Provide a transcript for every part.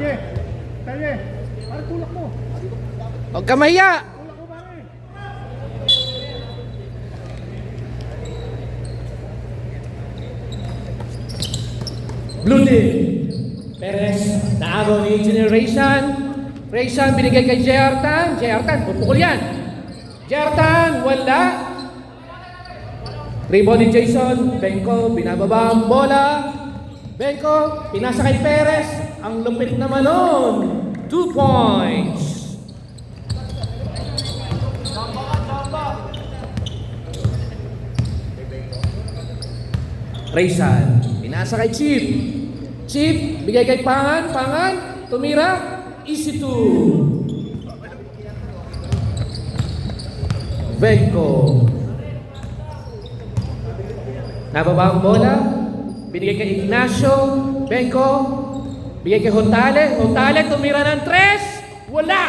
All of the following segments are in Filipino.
Talye. Talye. Parang tulak mo. Huwag ka mahiya. Tulak mo pare. Blue team. Perez, naagaw ni Engineer Raysan. Raysan binigay kay JR Tan. JR Tan, pupukul yan. JR Tan, wala. Rebound ni Jason. Benko, binababa ang bola. Benko, pinasa kay Perez. Ang lupit naman nun. 2 points. Raysan, pinasa kay Chip. Chip, bigay kay Pangan. Pangan, tumira. Easy 2. Benko. Nababa ang bola. Binigay kay Ignacio. Benko. Bigay kay Hontale. Hontale, tumira ng 3. Wala.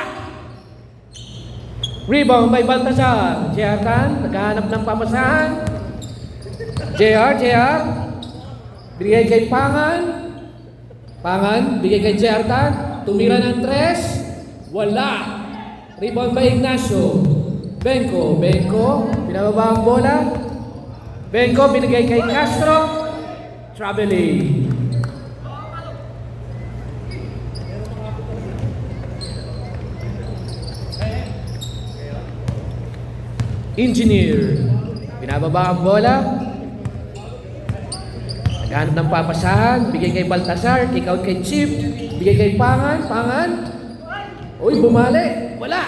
Rebound by Baltasar. JR Tan, naghahanap ng pamasahan. JR. Bigay kay Pangan. Pangan, bigay kay JR Tan. Tumira ng 3. Wala. Rebound by Ignacio. Benko. Pinababa ang bola. Benko, binigay kay Castro. Traveling. Engineer. Pinababa ang bola. Naghanap ng papasahan. Bigay kay Baltasar. Kick out kay Chip. Bigay kay Pangan. Pangan. Uy, bumali. Wala.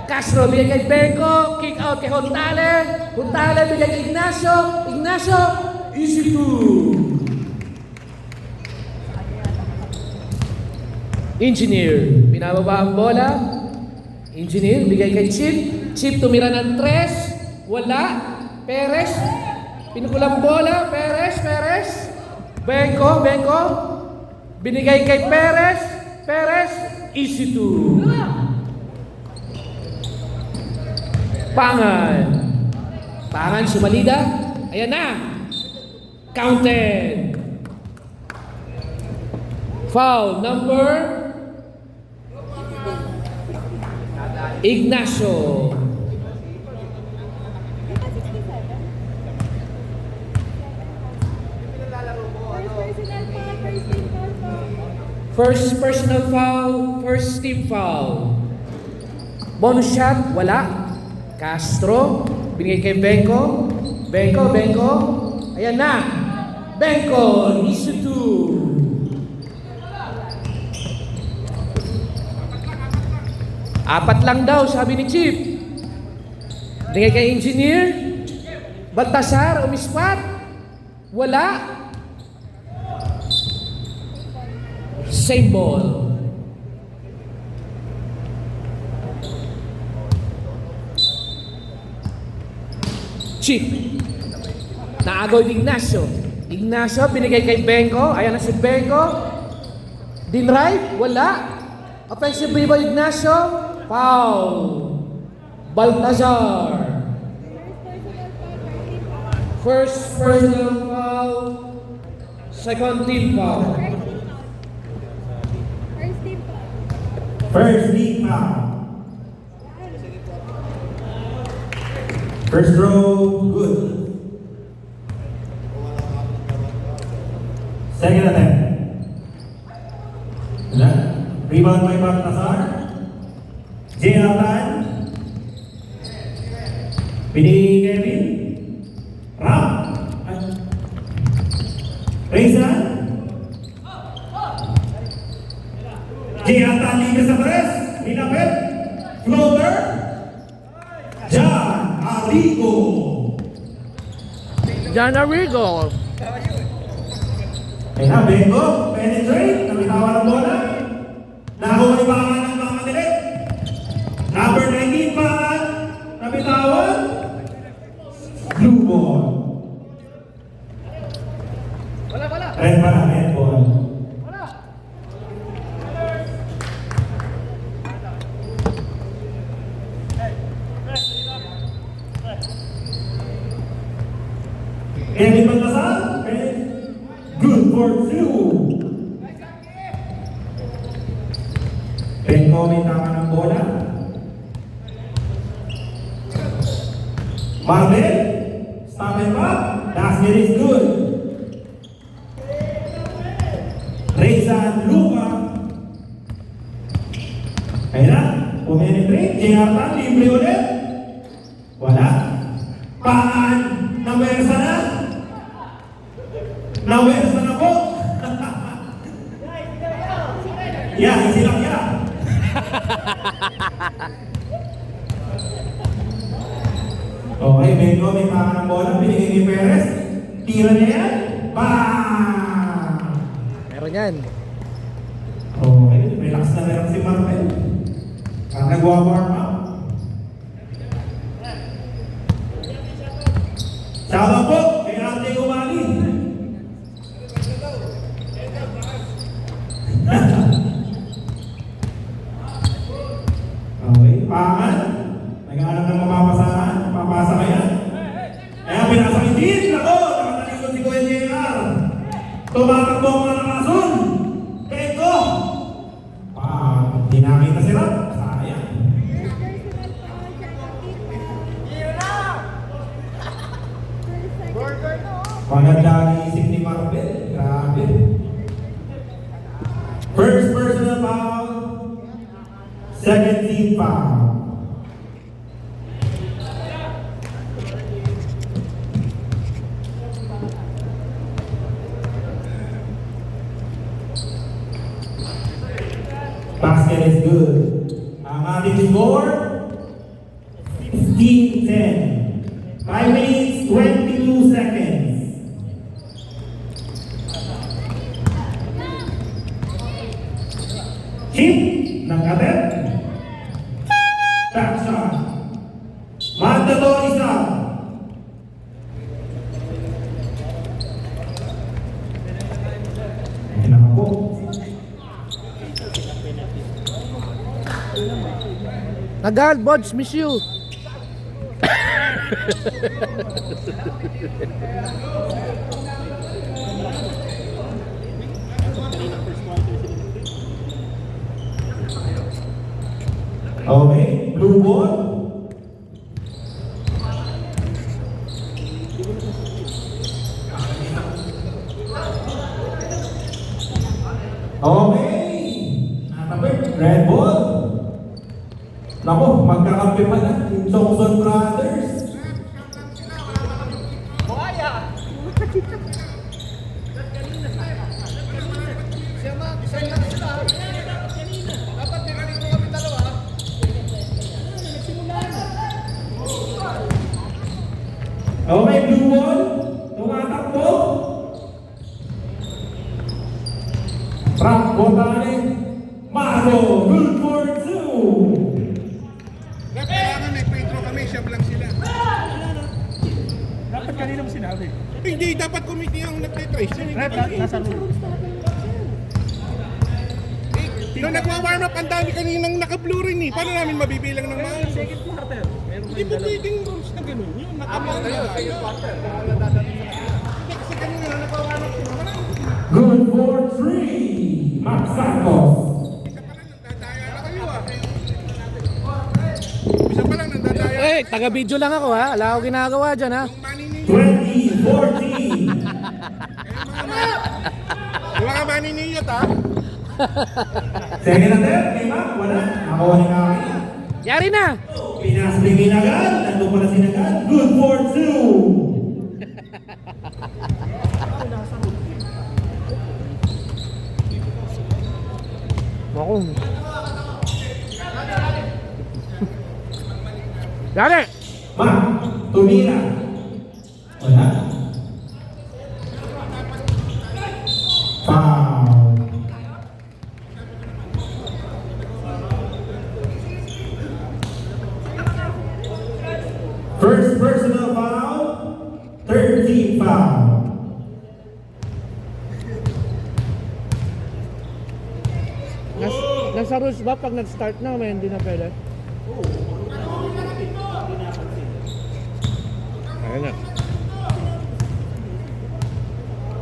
Castro, bigay kay Benko. Kick out kay Hontale. Hontale, bigay kay Ignacio. Ignacio, easy 2. Engineer, pinababa ang bola. Engineer, bigay kay Chip. Chip, tumira ng 3. Wala. Perez, pinukulang bola. Perez. Benko. Binigay kay Perez. Easy 2. Pangan, sumalida. Ayan na. Counted. Foul number Ignacio. First personal foul, first team foul. Bonus shot, wala. Castro, binigay kay Benko. Benko. Ayan na. Benko, easy 2. 4 lang daw, sabi ni Chip. Binigay kay Engineer. Baltasar, umispat. Wala. Same ball. Chip. Naagaw ni Ignacio. Ignacio, binigay kay Benko. Ayan na si Benko. Dinrive, wala. Offensive rebound Ignacio. Foul. Baltasar. First personal foul. Second team foul. First team foul. First row, good. Second attempt. Rebound by Baltasar. JR Tan. Pinigay Kevin. Ram. Raysan. JR Tan ligas sa press. Hinapit. Floater. John Arrigo. Ay na, Benko, penetrate, nabitawan ang bola. Nakuha ni Pangan ng mga madilit. Number 19, Pangan, nabitawan. Blue ball. Wala. Red ball. Kevin Baltasar, good for 2. Benko may tama ng bola. Marvel, stop and pop. Basket is good. Reza Lupa. Ayun na, puminetrate. JR Tan, libre ulit. Wala. Paan, nawersa na. Nawersa na po. Yeah, easy lang yan. Okay, Benko may tama ng bola. Binigay ni Perez. Tira niya yan. Bang! Meron yan. Okay, relax na relax si Marvel. Ang nagwa-warm up. Shoutout po kay Ate Umali. Okay, pangan. Nag-aalam ng mapapasahan. Papasa ka yan. Kaya pinasakitin. Ako, nakatalikod si Kuya JR. Tumatakbo ang mga nakasun. Benko. Di nakita si Rob. Sayang. Maganda ang isip ni Marvel. Grabe. First personal foul. Second team foul. Basket is good. Ang ating score, 15-10. 5 minutes, 22 seconds. Chip, nag-attempt. Back shot. Mandatory stop. Ayun na po. Nagal, Bods, miss you. Okay, blue ball. Okay. Natapit, red ball. Naku, magkakampi pa na. Yung Johnson Brothers. Okay, blue ball. Tumatakbo. Frank Botane. Maro, good for two. Kailangan may Pedro kami, siyam lang sila. Dapat kanina mo sinabi. Hindi, dapat committee ang nagtitrace. Nasa rule. Nung nagwa-warm up, ang dami kaninang naka-blue rin eh. Paano namin mabibilang ng mga? Second quarter. Hindi po pwedeng rules na gano'n. Yun, naka-blue na yun. Second quarter. Hindi kasi kanina na nagwa-warm up sila. Good for three. Max Santos. Isa pa lang nagdadaya na kayo ah. Isa pa lang nagdadaya. Eh, taga-video lang ako ha. Wala ako ginagawa dyan ha. Yung manini. 20-14. Yung mga maniniyot ah. Second attempt, kay Mac, wala. Nakuha ni Kaki. Yari na. Pinasligin agad. Nandun pala si Nagan. Good for two. Ako. Yari. Mac, tumira. Wala. Foul. First personal foul, third team foul. Nasa rules ba pag nag-start na may hindi na pwede? Ayun na.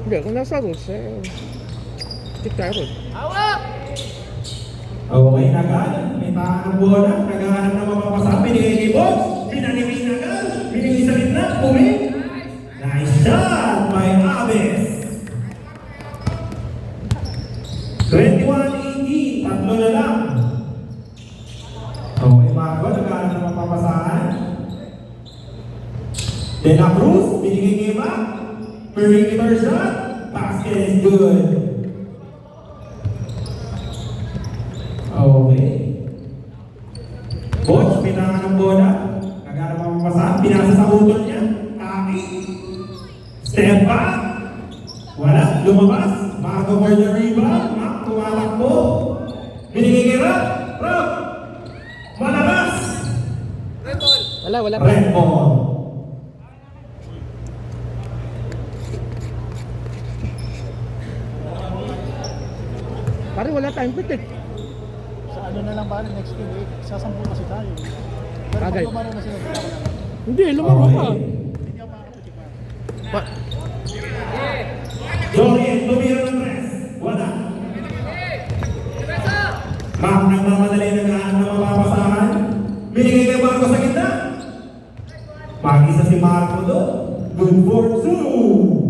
Hindi, kung nasa rules eh. Stick tayo ron. Okay, agad. May tahan ng bola. Naghahanap na mapapasa. Binigay kay Box. Pinanimig agad. Binigay sa gitna. Bumi. Nice shot by Aves. 21-18. Tatlo na lang. Okay, Marco. Naghahanap na mapapasaan. De La Cruz. Binigay kay Mac. Perimeter shot. Basket is good. Okay. Coach, pinangan ng bola. Naghanap ang mapasa. Pinasa sa utol niya. Kaki. Step back. Wala. Lumabas. Bago for the rebound. Mac, tumalakbo. Binigay kay Rob. Rob. Malabas. Wala. Red ball. Pare, wala tayong pit eh. Sa ano na lang ba, next game, sasampu kasi tayo. Pero Bagay. pag lumaro na sila, wala na. Hindi, lumaro ka. Okay. Hindi ako makakapag-check pa. Pa- Jorien, tumira ng press. Wala. Mac, nagmamadali naghahanap ng mapapasahan. Binigay kay Marco sa gitna. Mag-isa si Marco doon. Good for two.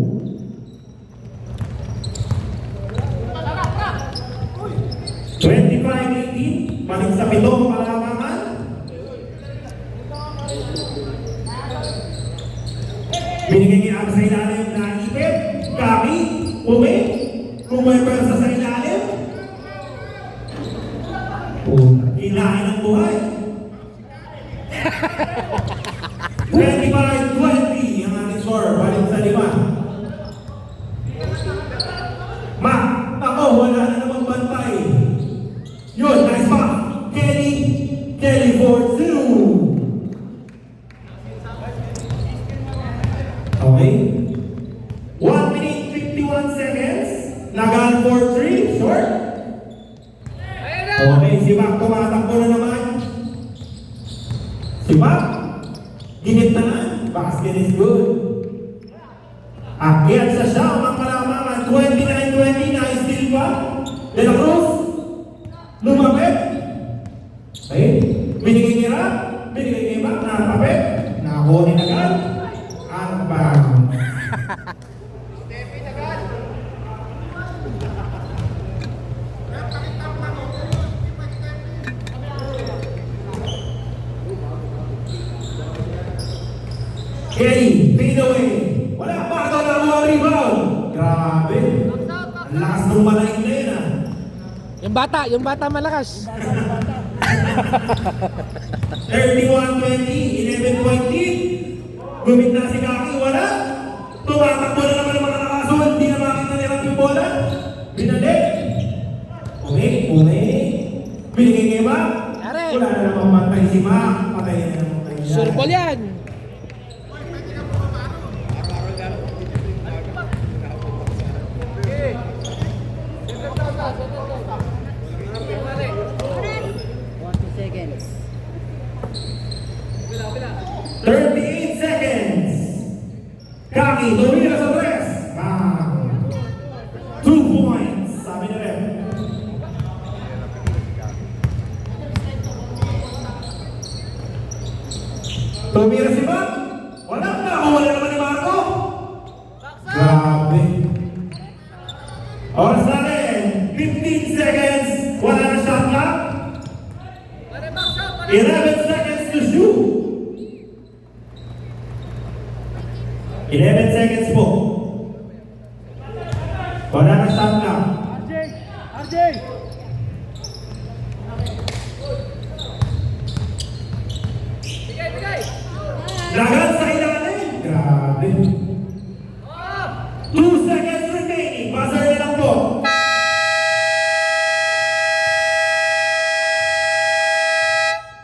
Balik sa pitong palamangan. Binigay niya ang sa ilalim na ipit. Kami, umi, kumaypersa sa ilalim. Ilahin ang buhay. 25-20 ang ating score. Balik sa lima. Ma, ako, wala na namang bantay. Yun, nice pa. Kelly for two. Okay. 1 minute 51 seconds. Nagan for three. Short. Okay, si Mac tumatakbo na naman. Si Mac, ginit na nga. Basket is good. Akyat sa siya, ang palamangan. 29-20 na steal pa. De La Cruz. Lumapit. Okay. Binigay niya Rap. Binigay niya Mac. Nakapapit. Nakakunin agad. Ang bang. Kelly, fade away. Wala pa ito na mga rebound. Grabe. Ang lakas ng malaking na yun ah. Yung bata malakas. 31-20, 11 lead. Gumit na si Kaki, wala. Tumatakbo na naman ang mga nakasunod. Hindi na makita nila yung bola. Binalik. Umi. Binigay kay Mac. Yari. Wala na namang pantay si Mac. Patay na naman kayo. Surbol yan. Seconds. 38 seconds. Kaki, tumira sa press. 2 points. Sabi na rin. Tumira si Mac. Wala na. Wala naman ni Marco. Grabe. Oras natin. 15 seconds. Wala na shot clock. 11 seconds to shoot. 11 seconds po. Wala na shot clock. RJ! Lagan sa ilalim. Grabe. 2 seconds remaining. Buzzer na lang po.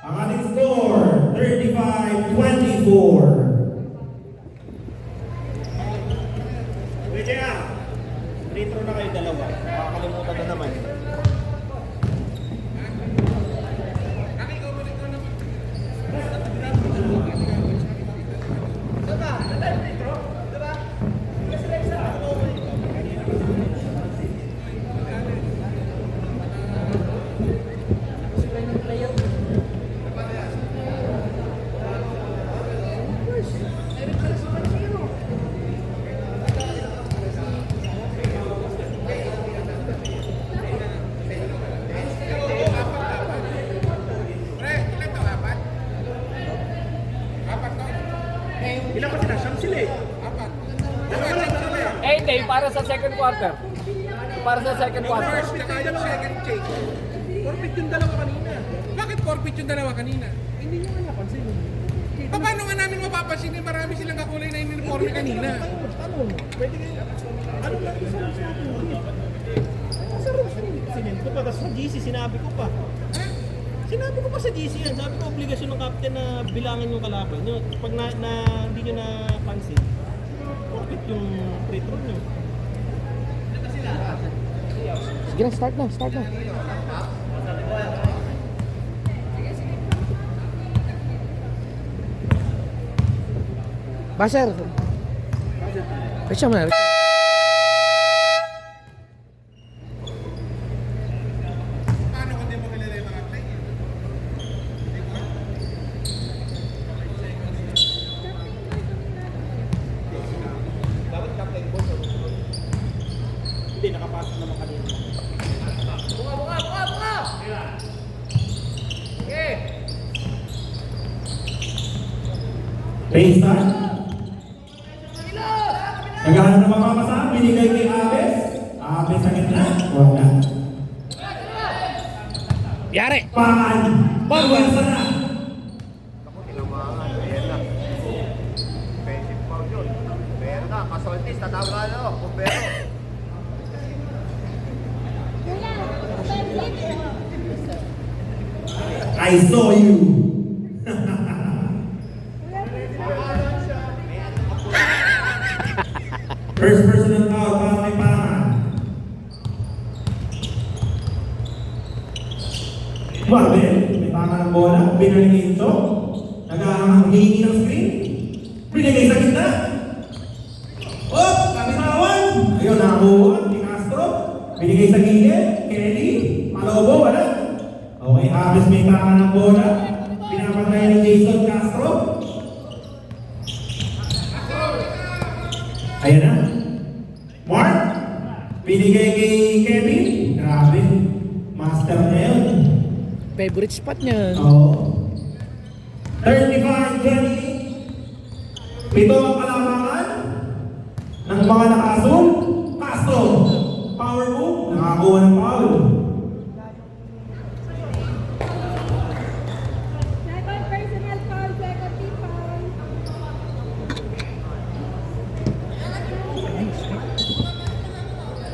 Ang ating score, 35-24. Pwede na. Retro na kayo dalawa. Makakalimutan na naman. Hindi, para sa second quarter. Para sa second Yung quarter. first tsaka yung second check. Forfeit yung dalawa kanina. Bakit forfeit yung dalawa kanina? Hindi nyo nga napansin. Paano nga namin mapapansin eh, marami silang kakulay na uniforme kanina? Tanong, pwede kayo, ano lang yung sabi sa akin? Sa rules, sinend ko pa, tapos sa GC sinabi ko pa. Sinabi ko pa sa GC yan, sabi ko obligasyon ng captain na bilangin yung kalaban nyo. Pag hindi nyo napansin, forfeit yung free throw nyo. Sige na, start na, start na. Baser. Resya mo na. Paano kung di mo kilala yung mga player? Hindi, nakapasok naman kanina. Baseline. Naghahanap ng mamamasa, binigay kay Abes. Abes sa gitna. Wala. Yari! Pangan. Pagwansa na. Tinamaan, ayan na. Offensive foul yun. Pero na, kasoltis, tatawag na ako. Kumpero. I saw you. First personal foul para kay Pangan. Marvel, may Pangan ng bola, binalik kay Incho. Naghihingi ng screen. Binigay sa gitna. Oh, kabitawan. Ayun, nakakuha. Ni Castro. Binigay sa gilid. Kelly. Malobo, wala. Okay, Abes may Pangan ng bola. Pinapatay ni Jason Castro. Ayan na. Mark. Binigay kay Kevin. Grabe. Master na yun. Favorite spot niya. Oo. 35-20. Pito ang kalamangan ng mga nakasul. Castro. Power move. Nakakuha ng foul. Second personal foul, second team foul.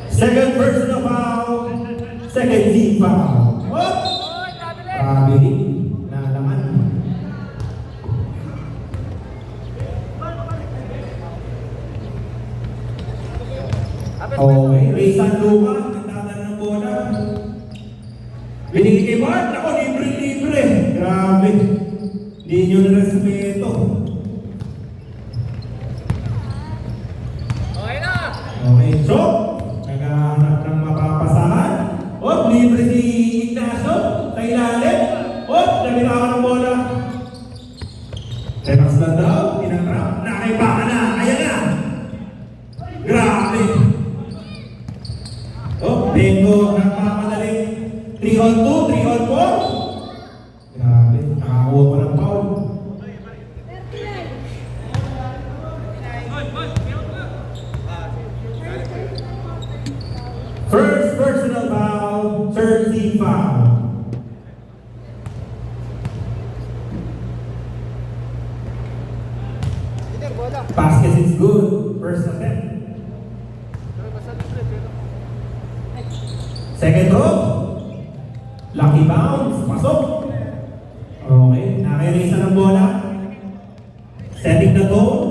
Second personal foul. Second team foul. Oh! Grabe. Nalaman. Okay, Ray San Luca, nagdadala ng bola. Binigay kay Mark, ako libre. Grabe. Hindi nyo na-respeto. Okay, so, naghahanap ng mapapasahan. Oh, libre si Ignacio sa ilalim. Oh, nabitawan ng bola. Relax na daw, tinangrap. Nakaipa na, ayan na. Grabe. Oh, Bengo, nagpapadali. 3 on 2, 3 on 4. Grabe, nakakuha ko ng foul. 39. First personal foul, third team foul. Basket is good. First attempt. Second throw. Lucky bounce. Pasok. Okay. Nakirisa ng bola. Setting the tone.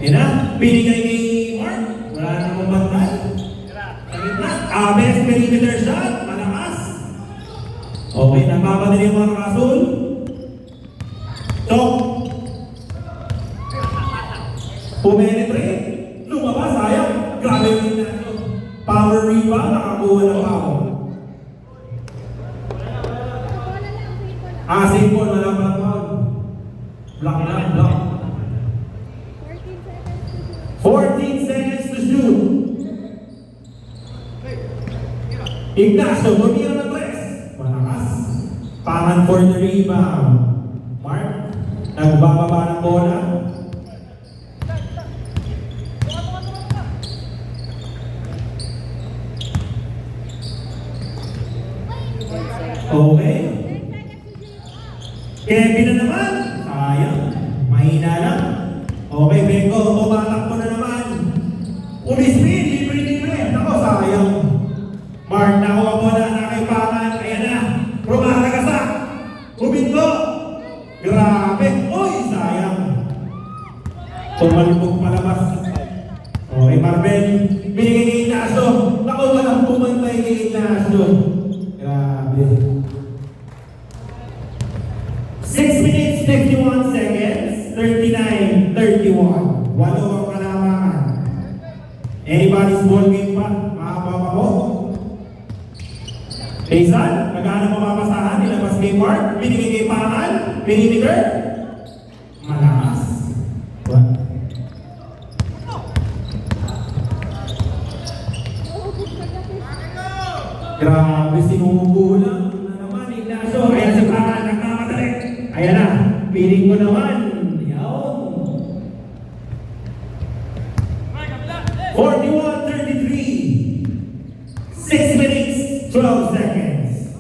Yan na. Binigay kay Mark. Wala namang bantay. Sa gitna. Best perimeter shot. Malakas. Okay. Napapadali yung mga kasul. Chok. Pumenetrate. Lumabas. Sayang. Grabe yung Ignacio. Power rebound. Nakakuha ng foul. Bola lang, save ko lang. Save ball. Wala pa ng foul. Block na. Block. 14 14 seconds to shoot. seconds to shoot. Ignacio, tumira ng tres. Malakas. Pangan for the rebound. Mark, nagbababa ng bola. Okay. 10 seconds to shoot. Kevin na naman. Sayang. Mahina lang. Okay, Beko. Tumatakbo na naman. Ulispin. Libre. Ako, sayang. Mark, nakuha mo na. Nakaipangan. Ayan na. Rumakagasak. Huminto. Grabe. Uy, sayang. Tumalbog palabas. Okay, Marvin. Binigay kay Ignacio. Naku, walang pumantay kay Ignacio. Grabe. 6 minutes, 51 seconds, 39-31. Walo ang kalamangan. Anybody's ball game pa? Mahaba pa po? Jason, naghahanap mapapasahan, nilabas kay Mark, binigay kay Pangan, perimeter. Malakas. What? Grabe, sinubo lang na naman, Ignacio. Ayan si Pangan, nagmamadali. Ayan na, piling ko naman. Yaw. 41-33. 6 minutes, 12 seconds.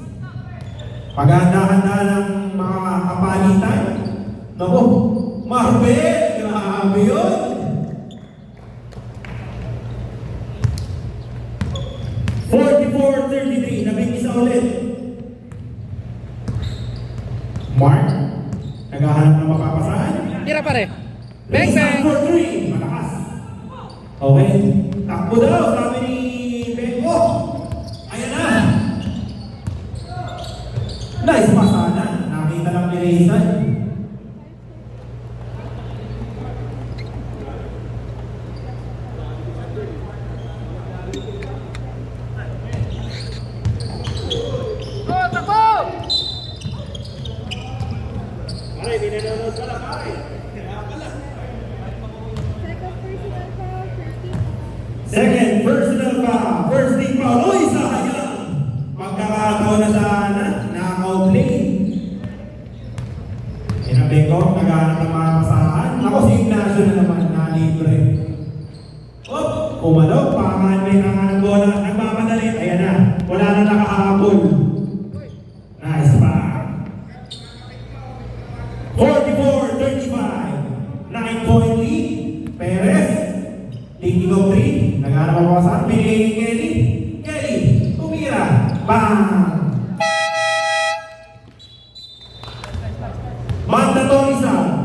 Paghahanda-handa ng mga kapalitan. Naku, Marvel, grabe yun. Nabing isa ulit. Mark, naghahanap ng mapapasahan. Tira pare. Bang bang. For 3, malakas. Okay, takbo daw, sabi ni Beko. Ayan na. Nice pasana. Nakita lang ni Raysan. Second personal foul. First team foul. Uy, sayang. Magkakataon na sana. Naka-play. Sinabi ko, naghahanap ng mga pasahan. Ako si Ignacio na naman, na-libre. Oh, kumalog. Pangan may nanganan bola. Nagmamadali. Ayan na. Wala na nakahabol. Nice pa. 44-35. 9-point lead. Perez. Thinking of 3. Naghanap ang pasahan. Pinigay ni Kelly. Kelly. Tumira. Bang! Mandatory sound.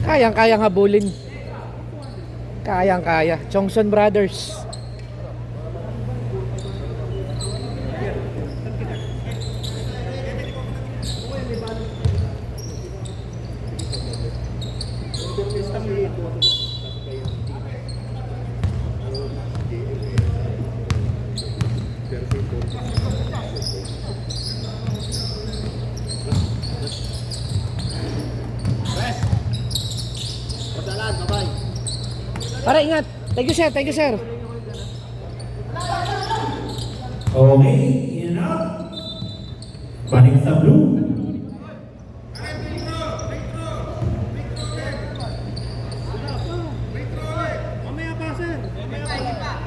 Kayang-kayang habulin. Kayang-kaya. Chongson Brothers. Para ingat. Thank you sir, thank you sir. Okay, in and out. Balik sa blue. Mamaya pa, sir. Mamaya pa.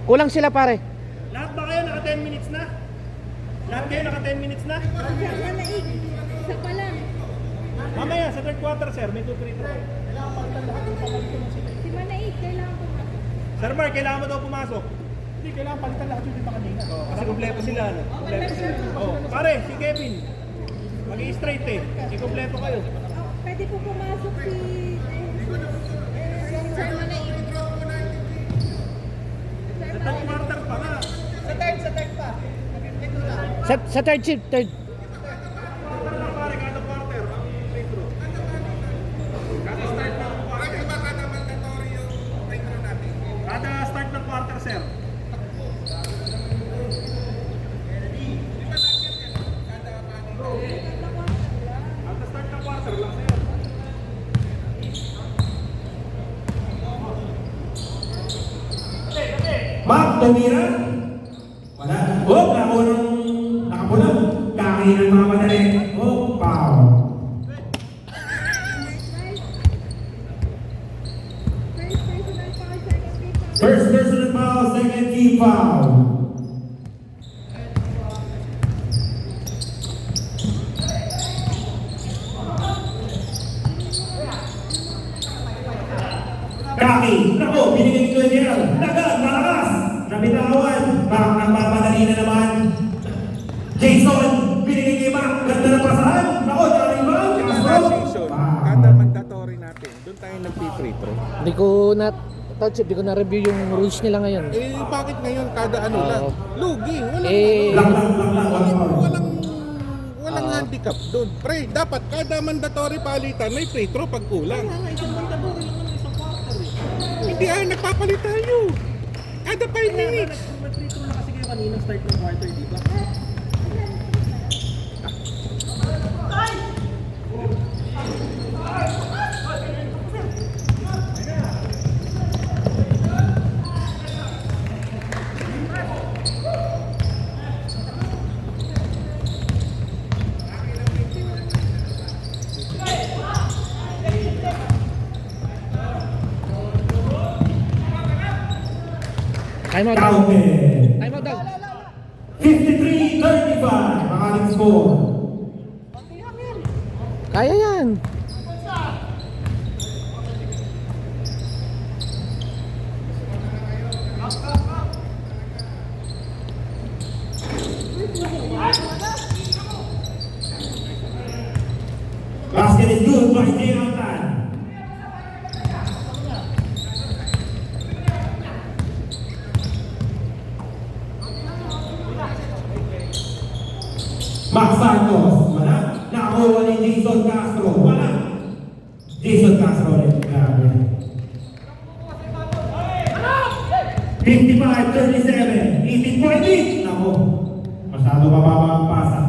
Kulang sila pare. Lahat ba kayo naka 10 minutes na? Lahat kayo naka 10 minutes na? Manaig. Isa pa lang. Mamaya sa third quarter, sir, may 2 free throw. Si Manaig, kailangan ko na. Sir Mark, kailangan mo daw pumasok. Hindi, kailangan palitan lahat yung lima kanina. Kasi kumpleto sila, ano? Kumpleto sila. Oh, pare, si Kevin. Mag-i-straight eh. Si kumpleto kayo. Oh, pwede po pumasok si... Sir Manaig. Sa third quarter pa nga. Sa third shift, third. Quarter lang pare, kada quarter. Ang free throw. Kada start ng quarter. Kada start ng quarter, sir. Kada start ng quarter lang, sir. Mac Tumira. Wala. Oh, nakuha ng nakapulang. Kaki ng mga madali. Oh, foul. First personal foul, second team foul. First personal foul, second team foul. Kaki, nako, binigay ko niya. Dagan, malakas. Nabitawan. Mac, nagpapadali na naman. Jason, binigay kay Mac. Ganda ng pasahan. Nako, daring ba? Last season, kada mandatory natin, doon tayo nag-free throw. Hindi ko na touch, hindi ko na-review yung rules nila ngayon. Eh, bakit ngayon kada ano lang? Lugi, walang Eh, walang handicap doon. Pre, dapat kada mandatory palitan may free throw pag kulang. Kaya nga, isang mandatory lang naman isang quarter eh. Hindi nagpapalit tayo. Kada 5 minutes. Mag-free throw na kasi kayo kanina start ng quarter, di ba? time out daw. Counted. Time out daw. 53-35 ang ating score. Kaya yan. Basket is good by Jay Antan. Max Santos, wala. Nakakuha ni Jason Castro, wala. Jason Castro ulit, grabe. 55-37, 18 point lead. Nako, masyado mababa ang pasa.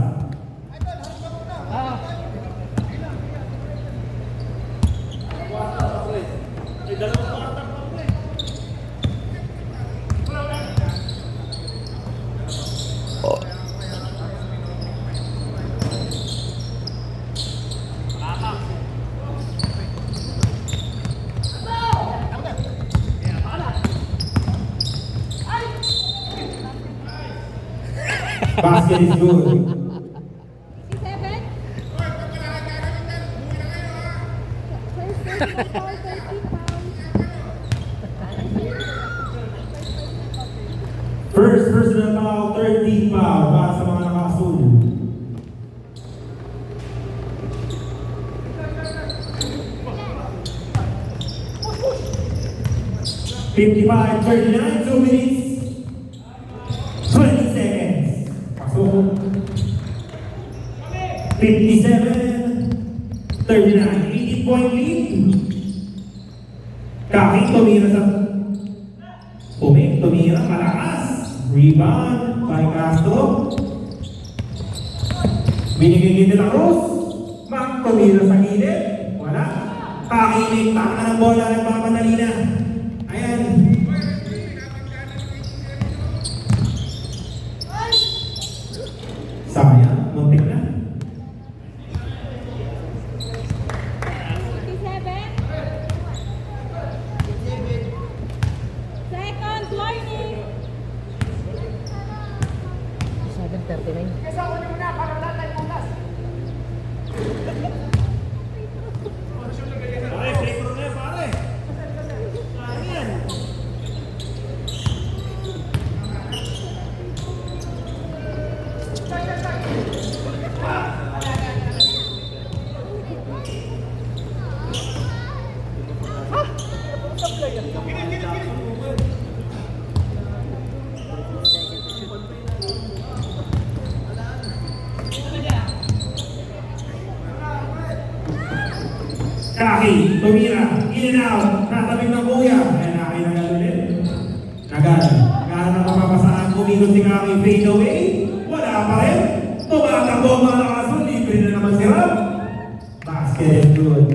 Basket is good. 67. First personal foul, 13 foul. First personal foul, 13 foul para sa mga nakasul. $55, 39, 2 minutes, 20 seconds. Pasok. 57, 39, 18 point lead. Kaki tumira sa tumira, malakas. Rebound by Castro. Binigay ni De La Cruz. Mac tumira sa gilid. Wala. Kakinig, taka ng bola, nagpapadali na. Ayan. Sayang, muntik na. 57. Second learning. 7:39. Kaki, tumira, in and out, natabing ng kuya. Ayan, Kaki nagal ulit. Nagal. Nagal na mapapasahan, kumikot si Kaki, fade away. Wala pa rin. Tumatakbo ang mga nakasul, libre na naman si Rob. Basket is good.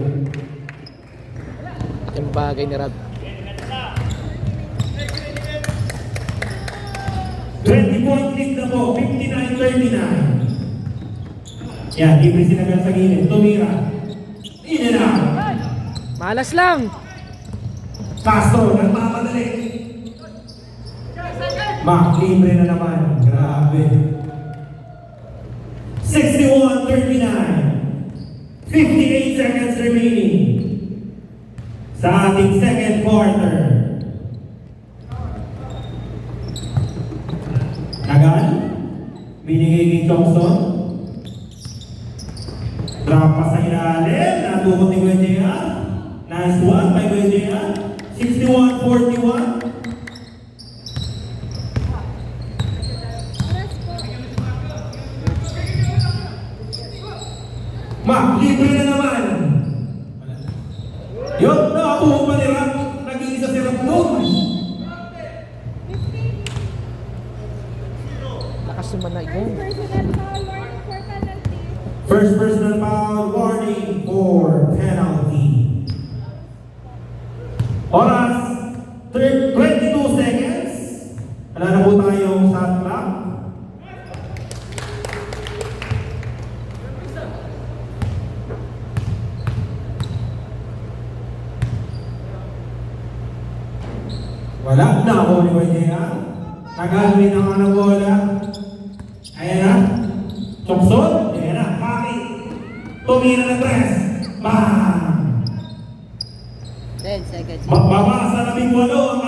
Yung bagay ni Rab. 20-point lead na po, 59-39. Yan, libre sila agad sa gilid. Tumira. In and out. Malas lang. Castro, nagmamadali. Mac, libre na naman. Grabe. 61-39. 58 seconds remaining. Sa ating second quarter. Tagal. Binigay kay Johnson. Drop pa sa ilalim. Natukot ni Guedea. Nice one by Guedea. 61-41. Ma, libre na naman. Yun, nakakuha pa ni Rock. Nag-iisa si Rock doon. Lakas naman na yan. First personal foul, warning for First personal foul warning for penalty. penalty. Oras, 22 seconds. Wala na po tayong shot clock. Wala na ako ni Guedea. Nagalwin ang anong bola. Ayan na. Tuksod. Ayan na. Paki. Tumira ng press. Bang! 10 seconds. Babasa na 18 ang